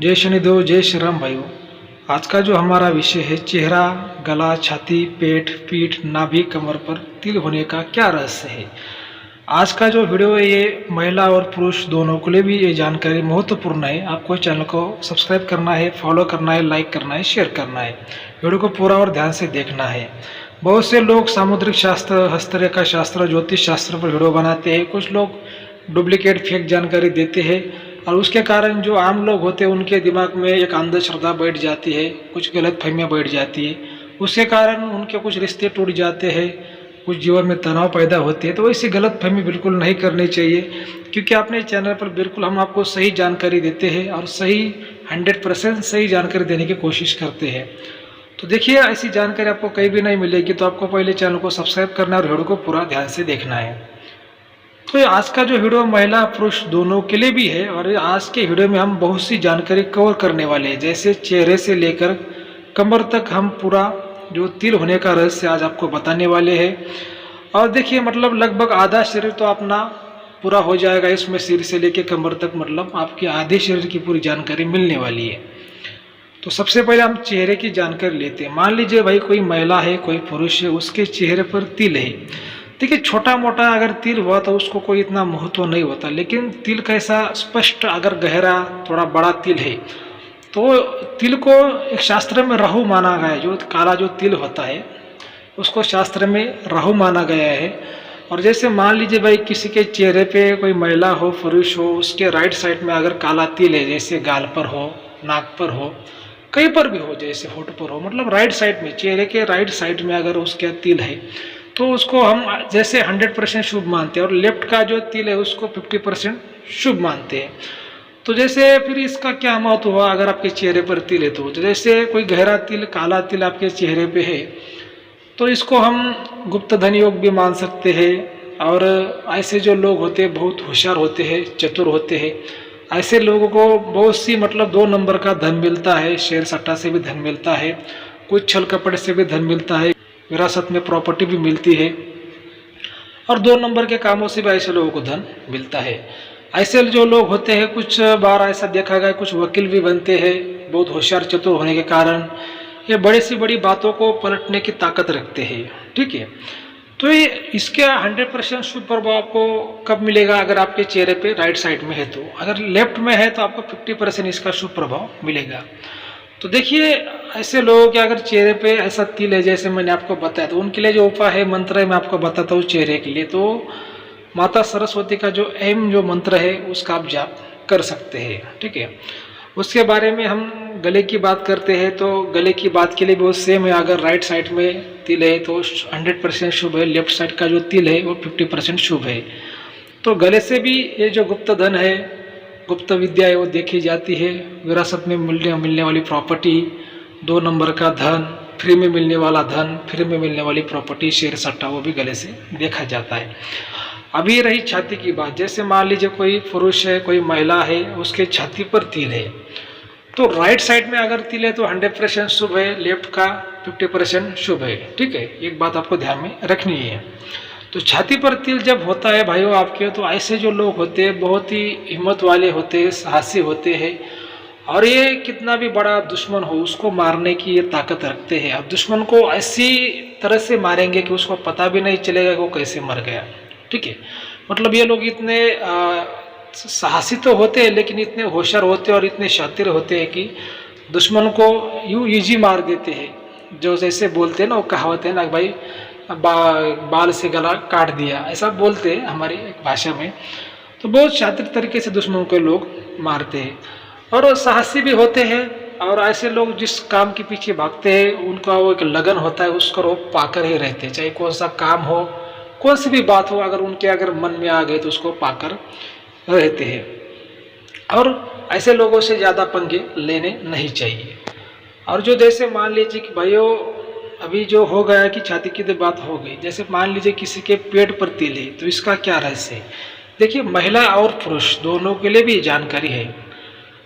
जय शनिदेव, जय श्री राम भाइयों। आज का जो हमारा विषय है, चेहरा, गला, छाती, पेट, पीठ, नाभि, कमर पर तिल होने का क्या रहस्य है। आज का जो वीडियो है ये महिला और पुरुष दोनों के लिए भी ये जानकारी महत्वपूर्ण है। आपको चैनल को सब्सक्राइब करना है, फॉलो करना है, लाइक करना है, शेयर करना है। वीडियो को पूरा और ध्यान से देखना है। बहुत से लोग सामुद्रिक शास्त्र, हस्तरेखा शास्त्र, ज्योतिष शास्त्र पर वीडियो बनाते हैं। कुछ लोग डुप्लीकेट फेक जानकारी देते हैं और उसके कारण जो आम लोग होते हैं उनके दिमाग में एक अंधश्रद्धा बैठ जाती है, कुछ गलत फहमियाँ बैठ जाती है। उसके कारण उनके कुछ रिश्ते टूट जाते हैं, कुछ जीवन में तनाव पैदा होते हैं। तो ऐसी गलत फहमी बिल्कुल नहीं करनी चाहिए, क्योंकि अपने चैनल पर बिल्कुल हम आपको सही जानकारी देते हैं और सही 100% सही जानकारी देने की कोशिश करते हैं। तो देखिए, ऐसी जानकारी आपको कहीं भी नहीं मिलेगी, तो आपको पहले चैनल को सब्सक्राइब करना है और वीडियो को पूरा ध्यान से देखना है। तो आज का जो वीडियो महिला पुरुष दोनों के लिए भी है और आज के वीडियो में हम बहुत सी जानकारी कवर करने वाले हैं। जैसे चेहरे से लेकर कमर तक हम पूरा जो तिल होने का रहस्य आज आपको बताने वाले हैं। और देखिए, मतलब लगभग आधा शरीर तो अपना पूरा हो जाएगा इसमें, सिर से लेकर कमर तक, मतलब आपके आधे शरीर की पूरी जानकारी मिलने वाली है। तो सबसे पहले हम चेहरे की जानकारी लेते हैं। मान लीजिए भाई, कोई महिला है, कोई पुरुष है, उसके चेहरे पर तिल है। देखिए, छोटा मोटा अगर तिल हुआ तो उसको कोई इतना महत्व नहीं होता, लेकिन तिल कैसा स्पष्ट, अगर गहरा थोड़ा बड़ा तिल है तो तिल को एक शास्त्र में राहु माना गया है। जो काला जो तिल होता है उसको शास्त्र में राहु माना गया है। और जैसे मान लीजिए भाई, किसी के चेहरे पे कोई महिला हो, पुरुष हो, उसके राइट साइड में अगर काला तिल है, जैसे गाल पर हो, नाक पर हो, कहीं पर भी हो, जैसे होठ पर हो, मतलब राइट साइड में, चेहरे के राइट साइड में अगर उसका तिल है तो उसको हम जैसे 100% शुभ मानते हैं। और लेफ्ट का जो तिल है उसको 50% शुभ मानते हैं। तो जैसे फिर इसका क्या महत्व हुआ अगर आपके चेहरे पर तिल है तो जैसे कोई गहरा तिल, काला तिल आपके चेहरे पे है तो इसको हम गुप्त धन योग भी मान सकते हैं। और ऐसे जो लोग होते हैं, बहुत होशियार होते हैं, चतुर होते हैं, ऐसे लोगों को बहुत सी, मतलब 2 नंबर का धन मिलता है। शेयर सट्टा से भी धन मिलता है, कुछ छल कपट से भी धन मिलता है, विरासत में प्रॉपर्टी भी मिलती है, और 2 नंबर के कामों से भी ऐसे लोगों को धन मिलता है। ऐसे जो लोग होते हैं, कुछ बार ऐसा देखा गया, कुछ वकील भी बनते हैं, बहुत होशियार चतुर होने के कारण ये बड़ी सी बड़ी बातों को पलटने की ताकत रखते हैं। ठीक है, तो ये इसका 100% शुभ प्रभाव आपको कब मिलेगा अगर आपके चेहरे पे राइट साइड में है तो। अगर लेफ्ट में है तो आपको 50% इसका शुभ प्रभाव मिलेगा। तो देखिए, ऐसे लोगों के अगर चेहरे पे ऐसा तिल है, जैसे मैंने आपको बताया, तो उनके लिए जो उपाय है, मंत्र है, मैं आपको बताता हूँ चेहरे के लिए। तो माता सरस्वती का जो जो मंत्र है उसका आप जाप कर सकते हैं। ठीक है, उसके बारे में हम गले की बात करते हैं तो गले की बात के लिए भी वो सेम है। अगर राइट साइड में तिल है तो 100% शुभ है, लेफ्ट साइड का जो तिल है वो 50% शुभ है। तो गले से भी ये जो गुप्त धन है, गुप्त विद्या है, वो देखी जाती है। विरासत में मिलने वाली प्रॉपर्टी, 2 नंबर का धन, फ्री में मिलने वाला धन, फ्री में मिलने वाली प्रॉपर्टी, शेयर सट्टा, वो भी गले से देखा जाता है। अभी रही छाती की बात। जैसे मान लीजिए कोई पुरुष है, कोई महिला है, उसके छाती पर तिल है तो राइट साइड में अगर तिल है तो 100% शुभ है, लेफ्ट का 50% शुभ है। ठीक है, एक बात आपको ध्यान में रखनी है। तो छाती पर तिल जब होता है भाइयों आपके, तो ऐसे जो लोग होते हैं बहुत ही हिम्मत वाले होते हैं, साहसी होते हैं, और ये कितना भी बड़ा दुश्मन हो उसको मारने की ये ताकत रखते हैं। और दुश्मन को ऐसी तरह से मारेंगे कि उसको पता भी नहीं चलेगा कि वो कैसे मर गया। ठीक है, मतलब ये लोग इतने साहसी तो होते हैं, लेकिन इतने होशियार होते हैं और इतने शातिर होते हैं कि दुश्मन को यूं इजी मार देते हैं। जो जैसे बोलते हैं ना, वो कहावत है ना भाई, बाल से गला काट दिया, ऐसा बोलते हैं हमारी एक भाषा में। तो बहुत शातिर तरीके से दुश्मनों को लोग मारते हैं और साहसी भी होते हैं। और ऐसे लोग जिस काम के पीछे भागते हैं उनका वो एक लगन होता है, उसको वो पाकर ही रहते हैं। चाहे कौन सा काम हो, कौन सी भी बात हो, अगर उनके अगर मन में आ गए तो उसको पाकर रहते हैं। और ऐसे लोगों से ज़्यादा पंगे लेने नहीं चाहिए। और जो जैसे मान लीजिए कि भाइयों, अभी जो हो गया कि छाती की तो बात हो गई, जैसे मान लीजिए किसी के पेट पर तिल है तो इसका क्या रहस्य है। देखिए, महिला और पुरुष दोनों के लिए भी जानकारी है।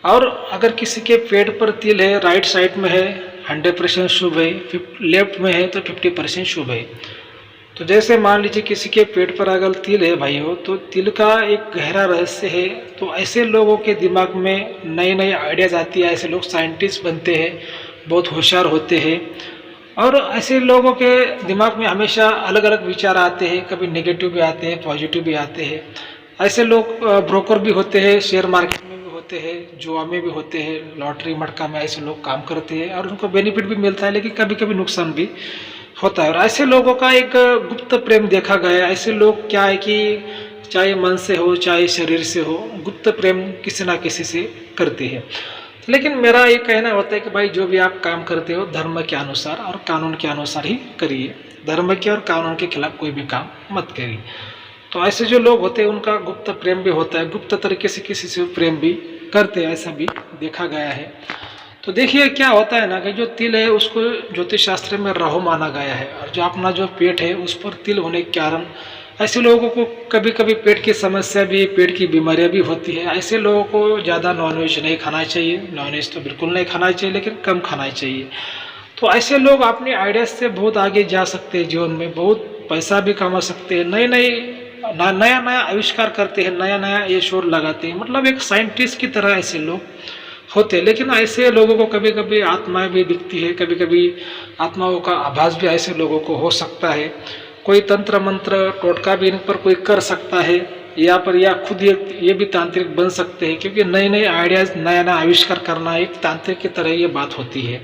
और अगर किसी के पेट पर तिल है, राइट साइड में है, 100% शुभ है, लेफ्ट में है तो 50% शुभ है। तो जैसे मान लीजिए किसी के पेट पर अगर तिल है भाइयों, तो तिल का एक गहरा रहस्य है। तो ऐसे लोगों के दिमाग में नई नई आइडियाज़ आती है, ऐसे लोग साइंटिस्ट बनते हैं, बहुत होशियार होते हैं। और ऐसे लोगों के दिमाग में हमेशा अलग अलग विचार आते हैं, कभी नेगेटिव भी आते हैं, पॉजिटिव भी आते हैं। ऐसे लोग ब्रोकर भी होते हैं, शेयर मार्केट में भी होते हैं, जुआ में भी होते हैं, लॉटरी मटका में ऐसे लोग काम करते हैं और उनको बेनिफिट भी मिलता है, लेकिन कभी कभी नुकसान भी होता है। और ऐसे लोगों का एक गुप्त प्रेम देखा गया है। ऐसे लोग क्या है कि चाहे मन से हो चाहे शरीर से हो, गुप्त प्रेम किसी ना किसी से करते हैं। लेकिन मेरा ये कहना होता है कि भाई जो भी आप काम करते हो धर्म के अनुसार और कानून के अनुसार ही करिए, धर्म के और कानून के खिलाफ कोई भी काम मत करिए। तो ऐसे जो लोग होते हैं उनका गुप्त प्रेम भी होता है, गुप्त तरीके से किसी से प्रेम भी करते हैं, ऐसा भी देखा गया है। तो देखिए क्या होता है ना कि जो तिल है उसको ज्योतिष शास्त्र में राहु माना गया है, और जो अपना जो पेट है उस पर तिल होने के कारण ऐसे लोगों को कभी कभी पेट की समस्या भी, पेट की बीमारियां भी होती है। ऐसे लोगों को ज़्यादा नॉनवेज नहीं खाना चाहिए, नॉनवेज तो बिल्कुल नहीं खाना चाहिए, लेकिन कम खाना चाहिए। तो ऐसे लोग अपने आइडियाज से बहुत आगे जा सकते हैं, जीवन में बहुत पैसा भी कमा सकते हैं, नए नए नया नया आविष्कार करते हैं, नया नया ये शोध लगाते हैं, मतलब एक साइंटिस्ट की तरह ऐसे लोग होते हैं। लेकिन ऐसे लोगों को कभी कभी आत्माएं भी दिखती है, कभी कभी आत्माओं का आभास भी ऐसे लोगों को हो सकता है। कोई तंत्र मंत्र टोटका भी इन पर कोई कर सकता है, या खुद ये भी तांत्रिक बन सकते हैं, क्योंकि नए नए आइडियाज, नया नया आविष्कार करना एक तांत्रिक की तरह ये बात होती है।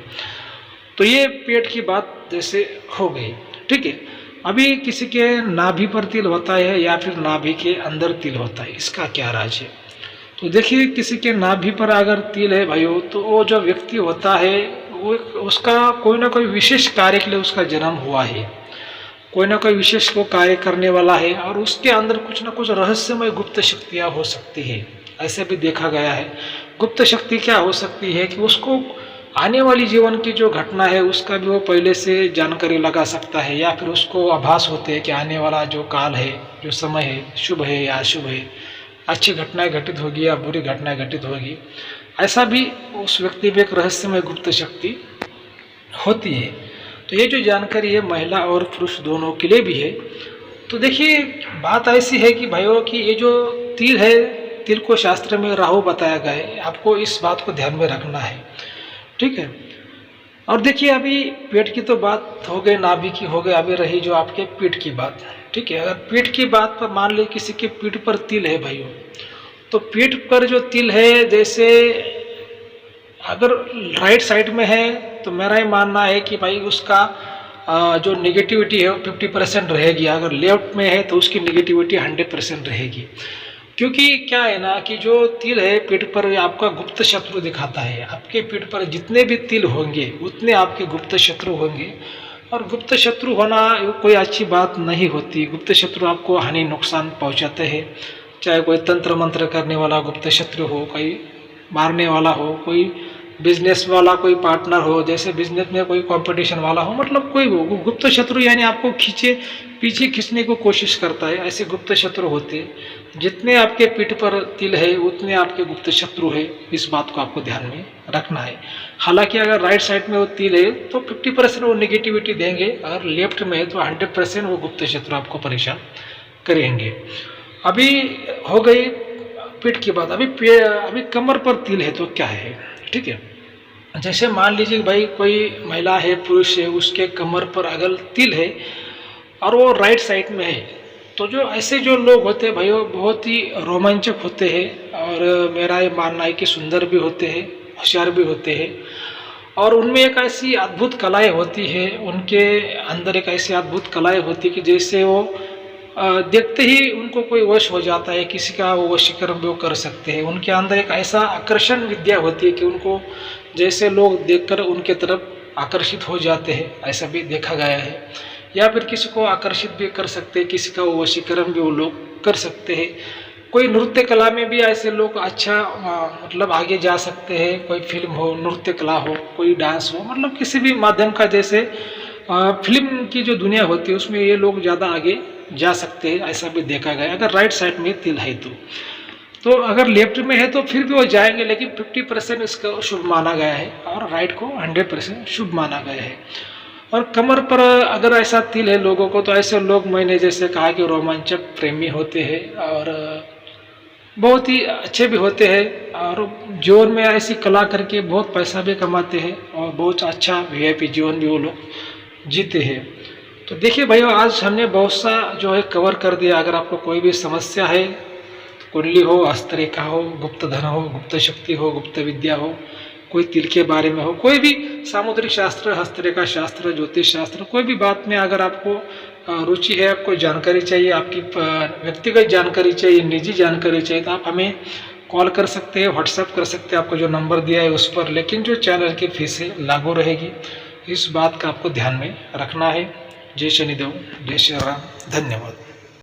तो ये पेट की बात जैसे हो गई, ठीक है। अभी किसी के नाभि पर तिल होता है या फिर नाभि के अंदर तिल होता है, इसका क्या राज है? तो देखिए किसी के नाभि पर अगर तिल है भाइयों, तो वो जो व्यक्ति होता है वो उसका कोई ना कोई विशेष कार्य के लिए उसका जन्म हुआ है, कोई ना कोई विशेष को कार्य करने वाला है, और उसके अंदर कुछ ना कुछ रहस्यमय गुप्त शक्तियाँ हो सकती है, ऐसे भी देखा गया है। गुप्त शक्ति क्या हो सकती है कि उसको आने वाली जीवन की जो घटना है उसका भी वो पहले से जानकारी लगा सकता है, या फिर उसको आभास होते हैं कि आने वाला जो काल है, जो समय है, शुभ है या अशुभ है, अच्छी घटनाएं घटित होगी या बुरी घटनाएं घटित होगी, ऐसा भी उस व्यक्ति में एक रहस्यमय गुप्त शक्ति होती है। तो ये जो जानकारी है महिला और पुरुष दोनों के लिए भी है। तो देखिए बात ऐसी है कि भाइयों कि ये जो तिल है, तिल को शास्त्र में राहु बताया गया है, आपको इस बात को ध्यान में रखना है, ठीक है। और देखिए अभी पेट की तो बात हो गई, नाभि की हो गई, अभी रही जो आपके पीठ की बात, ठीक है। अगर पीठ की बात पर मान ली किसी के पीठ पर तिल है भाइयों, तो पीठ पर जो तिल है, जैसे अगर राइट साइड में है तो मेरा ये मानना है कि भाई उसका जो नेगेटिविटी है वो 50% रहेगी, अगर लेफ्ट में है तो उसकी नेगेटिविटी 100% रहेगी। क्योंकि क्या है ना कि जो तिल है पीठ पर आपका गुप्त शत्रु दिखाता है। आपके पीठ पर जितने भी तिल होंगे उतने आपके गुप्त शत्रु होंगे, और गुप्त शत्रु होना कोई अच्छी बात नहीं होती। गुप्त शत्रु आपको हानि नुकसान पहुंचाते हैं, चाहे कोई तंत्र मंत्र करने वाला गुप्त शत्रु हो, कोई मारने वाला हो, कोई बिजनेस वाला कोई पार्टनर हो, जैसे बिजनेस में कोई कंपटीशन वाला हो, मतलब कोई हो गुप्त शत्रु, यानी आपको पीछे खींचने को कोशिश करता है, ऐसे गुप्त शत्रु होते हैं। जितने आपके पीठ पर तिल है उतने आपके गुप्त शत्रु है, इस बात को आपको ध्यान में रखना है। हालांकि अगर राइट साइड में वो तिल है तो 50% वो नेगेटिविटी देंगे, अगर लेफ्ट में है तो 100% वो गुप्त शत्रु आपको परेशान करेंगे। अभी हो गई पीठ की बात, अभी कमर पर तिल है तो क्या है, ठीक है। जैसे मान लीजिए भाई कोई महिला है, पुरुष है, उसके कमर पर अगर तिल है और वो राइट साइड में है, तो जो ऐसे जो लोग होते हैं भाई वो बहुत ही रोमांचक होते हैं, और मेरा ये मानना है कि सुंदर भी होते हैं, होशियार भी होते हैं, और उनमें एक ऐसी अद्भुत कलाएं होती है, उनके अंदर एक ऐसी अद्भुत कलाएं होती है कि जैसे वो देखते ही उनको कोई वश हो जाता है, किसी का वो वशीकरण भी वो कर सकते हैं। उनके अंदर एक ऐसा आकर्षण विद्या होती है कि उनको जैसे लोग देखकर उनके तरफ आकर्षित हो जाते हैं, ऐसा भी देखा गया है। या फिर किसी को आकर्षित भी कर सकते हैं, किसी का वो वशीकरण भी वो लोग कर सकते हैं। कोई नृत्य कला में भी ऐसे लोग अच्छा मतलब आगे जा सकते हैं, कोई फिल्म हो, नृत्य कला हो, कोई डांस हो, मतलब किसी भी माध्यम का, जैसे फिल्म की जो दुनिया होती है उसमें ये लोग ज़्यादा आगे जा सकते हैं, ऐसा भी देखा गया अगर राइट साइड में तिल है तो अगर लेफ्ट में है तो फिर भी वो जाएंगे, लेकिन 50% इसका शुभ माना गया है और राइट को 100% शुभ माना गया है। और कमर पर अगर ऐसा तिल है लोगों को, तो ऐसे लोग, मैंने जैसे कहा कि रोमांचक प्रेमी होते हैं और बहुत ही अच्छे भी होते हैं, और जीवन में ऐसी कला करके बहुत पैसा भी कमाते हैं और बहुत अच्छा वीआईपी जीवन भी वो लोग जीते हैं। तो देखिए भाइयों, आज हमने बहुत सा जो है कवर कर दिया। अगर आपको कोई भी समस्या है, कुंडली हो, हस्तरेखा हो, गुप्त धन हो, गुप्त शक्ति हो, गुप्त विद्या हो, कोई तिल के बारे में हो, कोई भी सामुद्रिक शास्त्र, हस्तरेखा शास्त्र, ज्योतिष शास्त्र, कोई भी बात में अगर आपको रुचि है, आपको जानकारी चाहिए, आपकी व्यक्तिगत जानकारी चाहिए, निजी जानकारी चाहिए, तो आप हमें कॉल कर सकते हैं, व्हाट्सएप कर सकते हैं, आपको जो नंबर दिया है उस पर। लेकिन जो चैनल की फीस है लागू रहेगी, इस बात का आपको ध्यान में रखना है। जय शनिदेव, जय श्री राम, धन्यवाद।